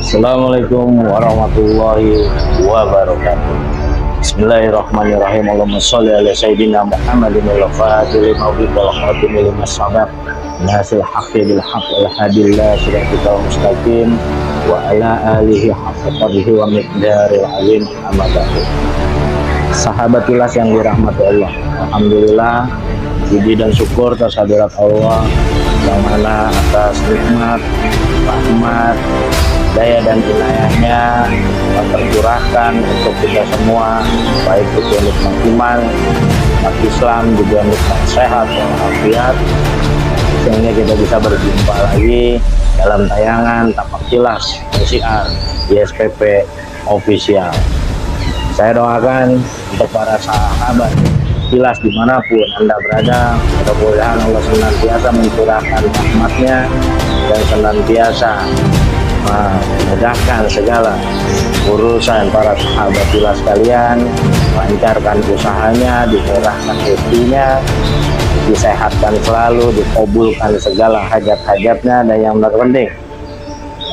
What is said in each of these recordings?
Assalamualaikum warahmatullahi wabarakatuh. Bismillahirrahmanirrahim. Allahumma sholli ala sayyidina Muhammadin al-fatihil mawlid wal khatimil lima sabaq nasil haqqi bil haqq al hadillah siratal mustaqim wa ala alihi haqqa qadrihi wa miqdaril azim. Amma ba'du. Sahabatilas yang dirahmati Allah, alhamdulillah puji dan syukur terhadirat Allah yang mana atas nikmat, rahmat, daya dan inayahnya yang tercurahkan untuk kita semua, baik itu nikmat iman, nikmat Islam, juga nikmat sehat dan walafiat, sehingga kita bisa berjumpa lagi dalam tayangan Tapak Kilas MCR YSPP Official. Saya doakan untuk para sahabat Kilas dimanapun Anda berada, mudah-mudahan Allah senantiasa mencurahkan rahmatnya dan senantiasa memudahkan segala urusan para sahabat Kilas kalian, lancarkan usahanya, dimurahkan rezekinya, disehatkan selalu, dikabulkan segala hajat-hajatnya, dan yang terpenting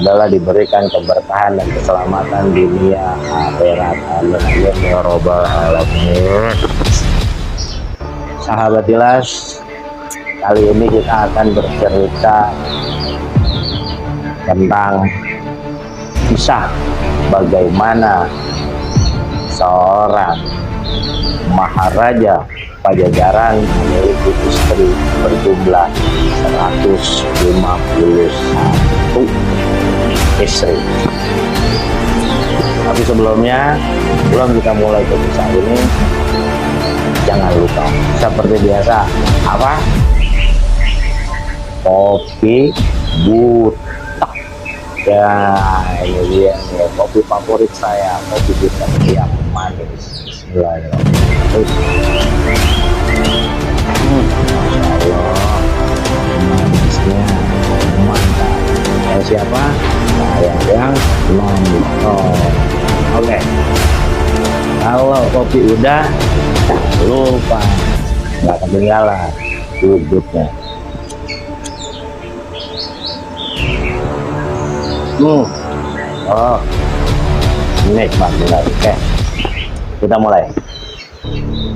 adalah diberikan keberkahan dan keselamatan dunia akhirat. Amin ya robbal alamin. Sahabat Kilas, kali ini kita akan bercerita tentang kisah bagaimana seorang maharaja Pajajaran memiliki istri berjumlah 151 istri. Tapi sebelumnya, sebelum kita mulai ke kisah ini, jangan lupa seperti biasa, apa? Kopi butek. Ya, ini dia nih, kopi favorit saya, kopi butek yang manis. Bismillahirrahmanirrahim. Masya Allah, manisnya mantap. Siapa? Saya yang nonton. Oke. Kalau kopi udah, jangan lupa nggak ketinggalan duduknya. Oh, nikmat benar. Oke, kita mulai.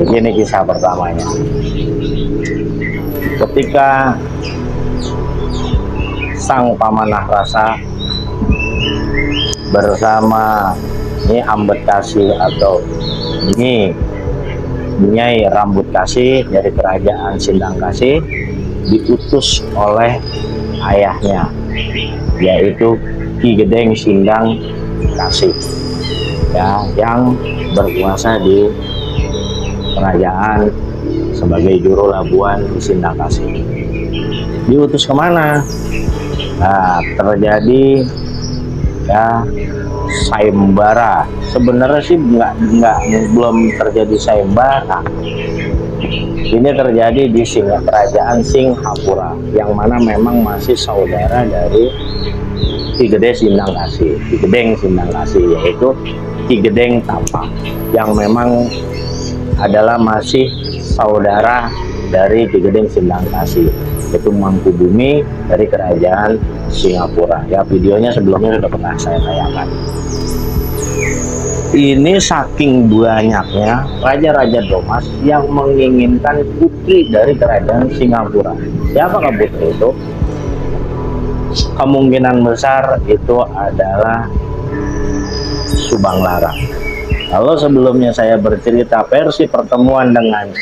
Begini kisah pertamanya. Ketika sang pamanah rasa bersama Nyi Ambedkasi atau Nyai Rambut Kasih dari kerajaan Sindangkasih diutus oleh ayahnya, yaitu Ki Gedeng Sindang Kasih, ya, yang berkuasa di kerajaan sebagai juru labuan di Sindangkasih. Diutus kemana? Nah, terjadi ya sayembara. Sebenarnya sih belum terjadi sayembara. Ini terjadi di kerajaan Singhapura, yang mana memang masih saudara dari Ki Gedeng Sindang Kasih, Ki Gedeng Sindang Kasih, yaitu Ki Gedeng Tapak, yang memang adalah masih saudara dari Ki Gedeng Sindang Kasih, yaitu Mangkubumi dari kerajaan Singhapura. Ya, videonya sebelumnya sudah pernah saya tayangkan. Ini saking banyaknya raja-raja Domas yang menginginkan putri dari kerajaan Singhapura. Siapakah putri itu? Kemungkinan besar itu adalah Subang Larang. Kalau sebelumnya saya bercerita versi pertemuan dengan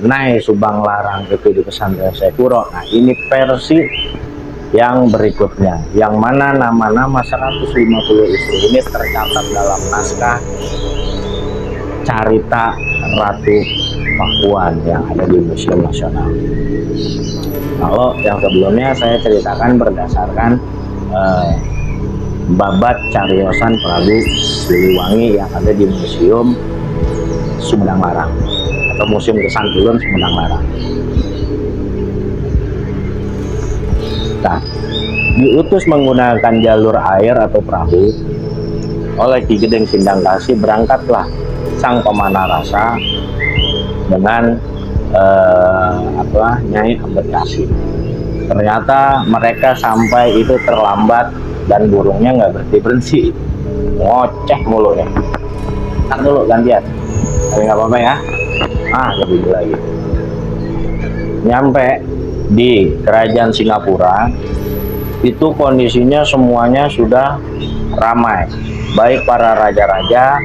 Nyai Subang Larang itu di pesantren Sekuro. Nah, ini versi yang berikutnya, yang mana nama-nama 150 istri ini tercatat dalam naskah Carita Ratu Pakuan yang ada di Museum Nasional. Kalau yang sebelumnya saya ceritakan berdasarkan babat cariosan Prabu Siliwangi yang ada di Museum Sumedang Larang atau Museum Kesantulun Sumedang Larang. Nah, diutus menggunakan jalur air atau perahu oleh Ki Gedeng Sindang Kasih, berangkatlah sang pemanah rasa dengan Nyai Ambedkasi. Ternyata mereka sampai itu terlambat dan burungnya nggak berhenti ngoceh mulu nih. Ntar dulu gantian, tapi nggak apa-apa ya. Lebih lagi nyampe di kerajaan Singapura itu kondisinya semuanya sudah ramai, baik para raja-raja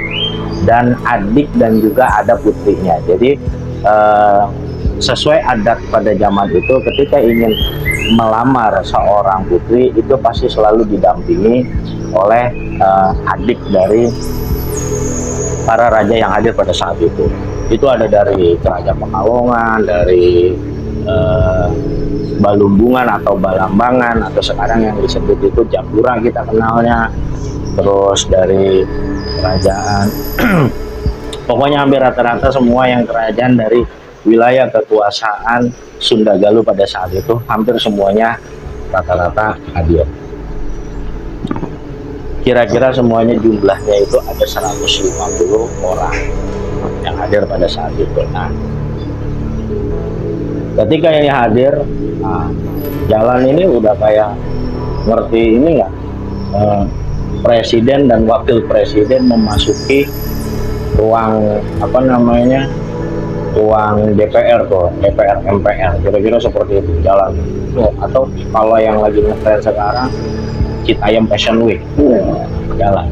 dan adik dan juga ada putrinya. Jadi sesuai adat pada zaman itu, ketika ingin melamar seorang putri itu pasti selalu didampingi oleh adik dari para raja yang hadir pada saat itu. Itu ada dari Kerajaan Pekalongan, dari Balumbungan atau Balambangan, atau sekarang yang disebut itu Japura kita kenalnya, terus dari kerajaan pokoknya hampir rata-rata semua yang kerajaan dari wilayah kekuasaan Sunda Galuh pada saat itu hampir semuanya rata-rata hadir. Kira-kira semuanya jumlahnya itu ada 150 orang yang hadir pada saat itu. Nah, ketika ini hadir, jalan ini udah kayak ngerti ini nggak, presiden dan wakil presiden memasuki ruang ruang DPR tuh, DPR MPR, kira-kira seperti itu jalan. Atau kalau yang lagi ngetren sekarang Citayam Fashion Week, jalan.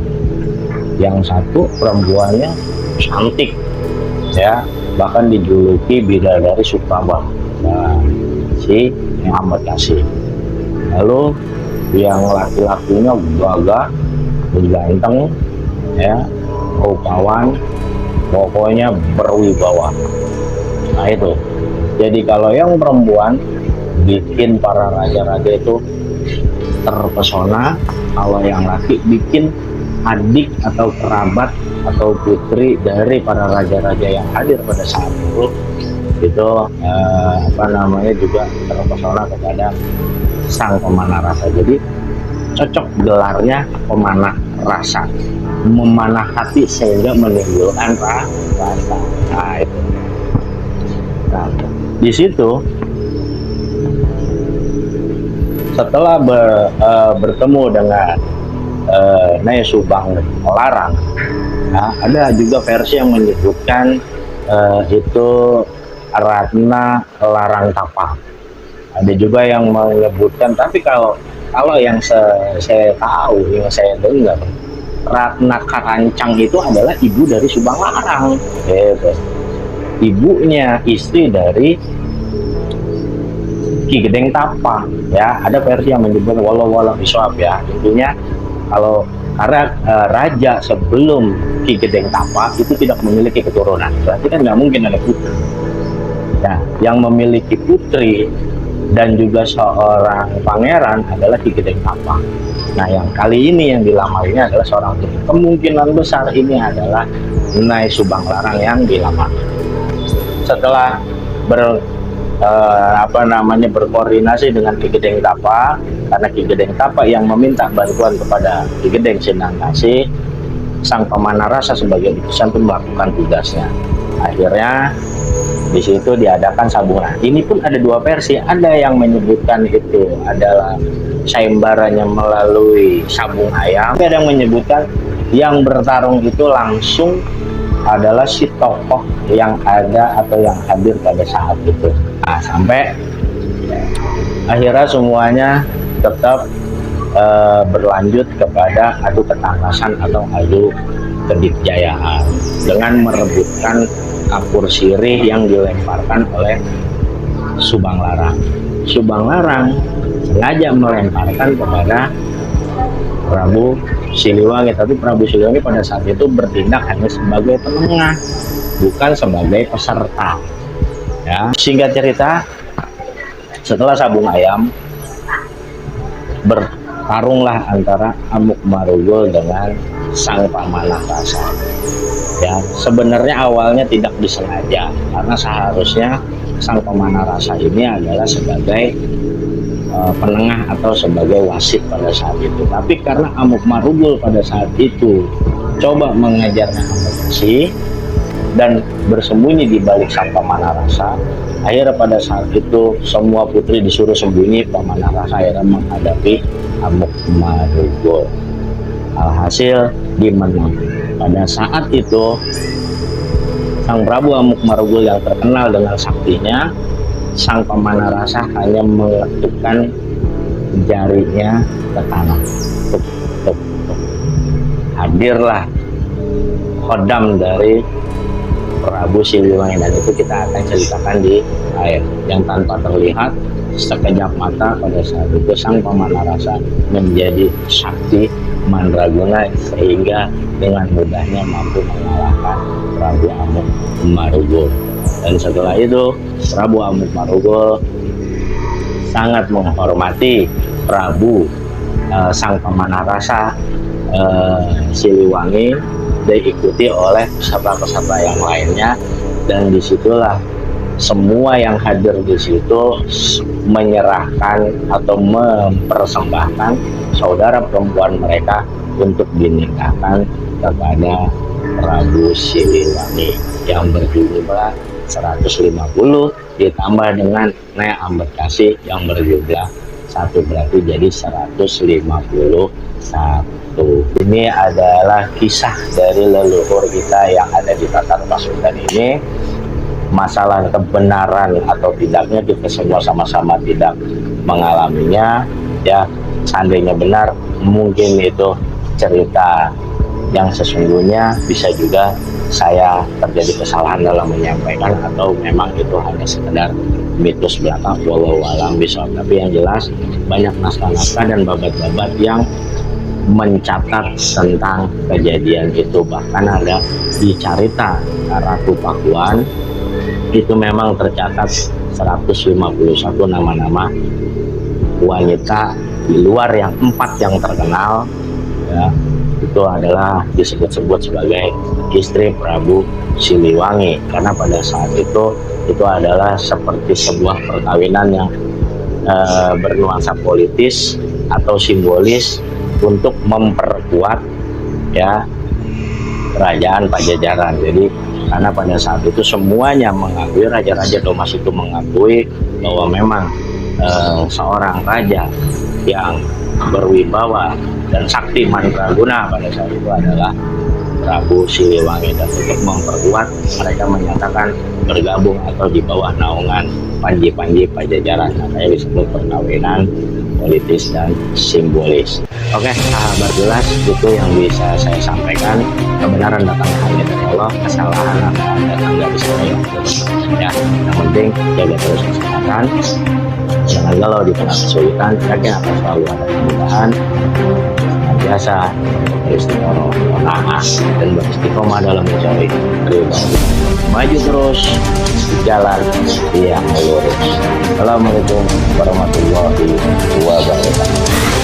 Yang satu perempuannya cantik ya, bahkan dijuluki bidadari Sukabumi, si Muhammad Yasin. Lalu yang laki-lakinya gagah, ganteng ya, rupawan, pokoknya berwibawa. Nah itu, jadi kalau yang perempuan bikin para raja-raja itu terpesona, kalau yang laki bikin adik atau kerabat atau putri dari para raja-raja yang hadir pada saat itu juga terpesona kepada sang pemanah rasa. Jadi cocok gelarnya pemanah rasa, memanah hati sehingga menimbulkan rasa. Nah itu. Nah, di situ setelah bertemu dengan Nyai Subang Larang, nah, ada juga versi yang menyebutkan itu Ratna Larang Tapa. Ada juga yang menyebutkan, tapi kalau yang saya tahu, yang saya dengar, Ratna Karancang itu adalah ibu dari Subang Larang, gitu. Ibunya istri dari Ki Gedeng Tapa ya. Ada versi yang menyebut walau biswab ya. Intinya karena raja sebelum Ki Gedeng Tapa itu tidak memiliki keturunan, berarti kan nggak mungkin ada putri. Nah, yang memiliki putri dan juga seorang pangeran adalah Ki Gedeng Tapa. Nah, yang kali ini yang dilamar ini adalah seorang putri. Kemungkinan besar ini adalah Nyai Subang Larang yang dilamar. Setelah berkoordinasi dengan Ki Gedeng Tapa, karena Ki Gedeng Tapa yang meminta bantuan kepada Ki Gedeng Sindang Kasih, sang pemanah rasa sebagai utusan pun melakukan tugasnya. Akhirnya di situ diadakan sabungan. Ini pun ada dua versi, ada yang menyebutkan itu adalah sayembaranya melalui sabung ayam, ada yang menyebutkan yang bertarung itu langsung adalah si tokoh yang ada atau yang hadir pada saat itu. Nah, sampai akhirnya semuanya tetap berlanjut kepada adu ketangkasan atau adu kedikjayaan dengan merebutkan kapur sirih yang dilemparkan oleh Subang Larang. Subang Larang sengaja melemparkan kepada Prabu Siliwangi, tapi Prabu Siliwangi pada saat itu bertindak hanya sebagai penengah, bukan sebagai peserta. Ya, singkat cerita, setelah sabung ayam, bertarunglah antara Amuk Marugul dengan sang pemanah rasa. Ya, sebenarnya awalnya tidak disengaja, karena seharusnya sang pemanah rasa ini adalah sebagai penengah atau sebagai wasit pada saat itu. Tapi karena Amuk Marugul pada saat itu coba mengejar Muhammad Yasin, dan bersembunyi di balik sang pemanah rasa. Akhirnya pada saat itu semua putri disuruh sembunyi, pemanah rasa akhirnya menghadapi Amuk Marugul. Alhasil dimenang. Pada saat itu sang Prabu Amuk Marugul yang terkenal dengan saktinya, sang pemanah rasa hanya meletukkan jarinya ke tanah. Tuk, tuk, tuk. Hadirlah khodam dari Prabu Siliwangi, dan itu kita akan ceritakan di akhir, yang tanpa terlihat sekejap mata pada saat itu sang pemanah rasa menjadi sakti mandraguna sehingga dengan mudahnya mampu mengalahkan Prabu Amuk Marugul. Dan setelah itu Prabu Amuk Marugul sangat menghormati Prabu sang pemanah rasa Siliwangi, diikuti oleh peserta-peserta yang lainnya, dan disitulah semua yang hadir di situ menyerahkan atau mempersembahkan saudara perempuan mereka untuk dinikahkan kepada Prabu Siliwangi yang berjumlah 150 ditambah dengan Nyai Ambedkasi yang berjumlah 1, berarti jadi 151. Ini adalah kisah dari leluhur kita yang ada di Tatar Pasundan ini. Masalah kebenaran atau tidaknya kita semua sama-sama tidak mengalaminya, ya. Seandainya benar, mungkin itu cerita yang sesungguhnya, bisa juga saya terjadi kesalahan dalam menyampaikan, atau memang itu hanya sekedar mitos belaka, walau alam bisa. Tapi yang jelas banyak naskah-naskah dan babat-babat yang mencatat tentang kejadian itu. Bahkan ada di carita Ratu Pakuan itu memang tercatat 151 nama-nama wanita di luar yang 4 yang terkenal, ya, itu adalah disebut-sebut sebagai istri Prabu Siliwangi, karena pada saat itu adalah seperti sebuah perkawinan yang bernuansa politis atau simbolis untuk memperkuat, ya, kerajaan Pajajaran. Jadi karena pada saat itu semuanya mengakui, raja-raja Domas itu mengakui bahwa memang seorang raja yang berwibawa dan sakti mandraguna pada saat itu adalah Prabu Siliwangi, dan untuk memperkuat mereka menyatakan bergabung atau di bawah naungan Panji-Panji Pajajaran. Makanya disebut perkawinan politis dan simbolis. Oke, sahabat jelas, itu yang bisa saya sampaikan. Kebenaran datang hanya dari Allah, kesalahan datang dari saya. Ya, yang penting jaga terus kesehatan, jangan galau di tengah kesulitan, yakin akan selalu ada kemudahan. Biasa beristiqomah dan beristiqomah dalam mencari ridho. Maju terus di jalan yang lurus. Assalamualaikum warahmatullahi wabarakatuh.